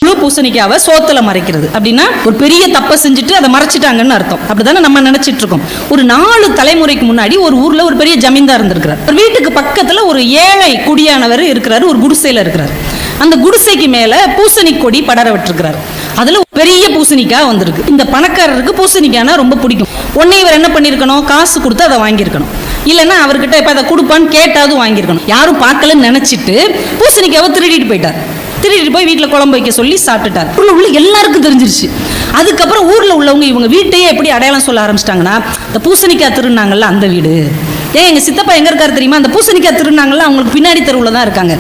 முழு பூசணிக்காவை சோத்துல மறைக்கிறது அப்படின்னா ஒரு பெரிய தப்பை செஞ்சுட்டு அதை மறைச்சிட்டாங்கன்னு அர்த்தம். அப்படிதானே நம்ம நினைச்சிட்டு இருக்கோம். ஒரு 4 தலைமுறைக்கு முன்னாடி ஒரு ஊர்ல ஒரு பெரிய ஜமீன்தார் இருந்திருக்கிறார். ஒரு வீட்டுக்கு பக்கத்துல ஒரு ஏழை குடியானவர் இருக்கிறாரு, ஒரு குடிசையில இருக்கிறார். அந்த குடிசைக்கு மேல பூசணி கொடி படர விட்டுருக்கிறார். அதுல பெரிய பூசணிக்காய் வந்திருக்கு. இந்த பணக்காரருக்கு பூசணிக்காய்னா ரொம்ப பிடிக்கும். உடனே இவர் என்ன பண்ணிருக்கணும், காசு கொடுத்து அதை வாங்கியிருக்கணும். இல்லைன்னா அவர்கிட்ட இப்ப அதை கொடுப்பான்னு கேட்டாவது வாங்கியிருக்கணும். யாரும் பார்க்கலன்னு நினைச்சிட்டு பூசணிக்காவை திருடிட்டு போயிட்டார். திருடிட்டு போய் வீட்டில் குழம்பு வைக்க சொல்லி சாப்பிட்டுட்டார். உள்ள எல்லாருக்கும் தெரிஞ்சிருச்சு. அதுக்கப்புறம் ஊரில் உள்ளவங்க இவங்க வீட்டையே எப்படி அடையாளம் சொல்ல ஆரம்பிச்சிட்டாங்கன்னா, இந்த பூசணிக்காய் திருநாங்கல்ல அந்த வீடு. எங்கள் சித்தப்பா எங்கே இருக்காரு தெரியுமா, அந்த பூசணிக்காய் திருநாங்கல்ல அவங்களுக்கு பின்னாடி தெருவில் தான் இருக்காங்க.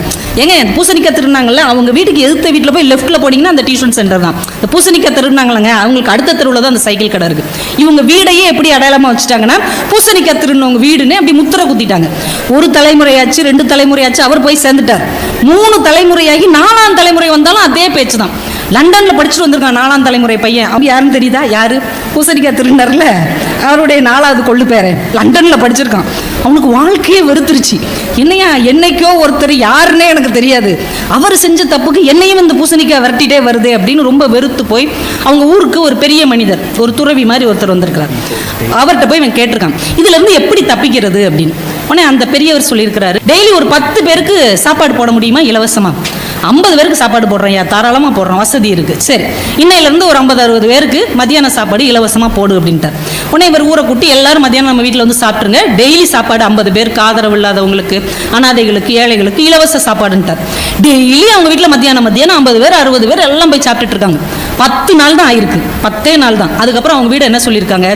பூசணிக்காய் திருநாங்கல்ல அவங்க வீட்டுக்கு எதிர்த்த வீட்டில் போய் லெஃப்ட்டில் போனீங்கன்னா அந்த டியூஷன் சென்டர் தான். இந்த பூசணிக்காய் திருநாங்களங்க அவங்களுக்கு அடுத்த தெருவில் தான் அந்த சைக்கிள் கடை இருக்குது. இவங்க வீடையே எப்படி அடையாளமாக வச்சுட்டாங்கன்னா பூசணிக்காய் திருநவங்க வீடுன்னு அப்படி முத்திரை குத்திட்டாங்க. ஒரு தலைமுறையாச்சு, 2 தலைமுறையாச்சு, அவர் போய் சேர்ந்துட்டார். 3 தலைமுறையாகி 4ஆம் தலைமுறை வந்தாலும் அதே பேச்சு தான். லண்டன்ல படிச்சுட்டு வந்திருக்கான் 4ஆம் தலைமுறை பையன். அவன் யாருன்னு தெரியுதா? யாரு? பூசணிக்காய் திருநர்ல அவருடைய 4வது கொள்ளு பேரன் லண்டன்ல படிச்சிருக்கான். அவனுக்கு வாழ்க்கையே வெறுத்துருச்சு. என்னையா என்னைக்கோ ஒருத்தர் யாருன்னே எனக்கு தெரியாது, அவர் செஞ்ச தப்புக்கு என்னையும் இந்த பூசணிக்காய் விரட்டிட்டே வருது அப்படின்னு ரொம்ப வெறுத்து போய் அவங்க ஊருக்கு ஒரு பெரிய மனிதர், ஒரு துறவி மாதிரி ஒருத்தர் வந்திருக்கிறார். அவர்கிட்ட போய் இவன் கேட்டிருக்கான், இதுல இருந்து எப்படி தப்பிக்கிறது அப்படின்னு. உடனே அந்த பெரியவர் சொல்லியிருக்கிறாரு, டெய்லி ஒரு 10 பேருக்கு சாப்பாடு போட முடியுமா இலவசமா? 50 பேருக்கு சாப்பாடு போடுறேன், தாராளமாக போடுறோம், வசதி இருக்கு. சரி, இன்னையிலேருந்து ஒரு 50-60 பேருக்கு மத்தியான சாப்பாடு இலவசமாக போடு அப்படின்ட்டார். உடனே இவர் ஊரை கூட்டி எல்லாரும் மத்தியானம் நம்ம வீட்டில் வந்து சாப்பிட்ருங்க, டெய்லி சாப்பாடு 50 பேருக்கு, ஆதரவு இல்லாதவங்களுக்கு, அனாதைகளுக்கு, ஏழைகளுக்கு இலவச சாப்பாடுன்ட்டார். டெய்லி அவங்க வீட்டில் மத்தியானம் 50 பேர் 60 பேர் எல்லாம் போய் சாப்பிட்டுட்டு இருக்காங்க. 10 நாள் தான் ஆயிருக்கு, 10 நாள் தான். அதுக்கப்புறம் அவங்க வீடு என்ன சொல்லியிருக்காங்க,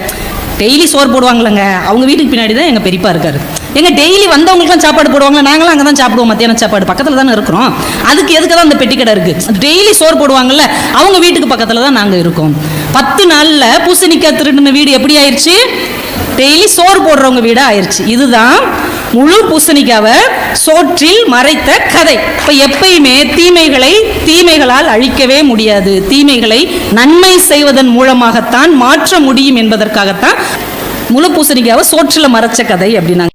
டெய்லி சோறு போடுவாங்களங்க, அவங்க வீட்டுக்கு பின்னாடி தான் எங்கள் பெரியப்பா இருக்காரு. எங்க டெய்லி வந்தவங்களுக்குலாம் சாப்பாடு போடுவாங்களா, நாங்களும் அங்கே தான் சாப்பிடுவோம், மத்தியான சாப்பாடு பக்கத்தில் தானே இருக்கிறோம், அதுக்கு எதுக்கு தான் அந்த பெட்டி கடை இருக்கு, டெய்லி சோறு போடுவாங்கல்ல அவங்க வீட்டுக்கு பக்கத்தில் தான் நாங்கள் இருக்கோம். 10 நாளில் பூசணிக்காய் திருடின வீடு எப்படி ஆயிடுச்சு, டெய்லி சோறு போடுறவங்க வீடு ஆயிடுச்சு. இதுதான் முழு பூசணிக்காவை சோற்றில் மறைத்த கதை. இப்ப எப்பயுமே தீமைகளால் அழிக்கவே முடியாது, தீமைகளை நன்மை செய்வதன் மூலமாகத்தான் மாற்ற முடியும் என்பதற்காகத்தான் முழு பூசணிக்காவை சோற்றில் மறைச்ச கதை அப்படின்னாங்க.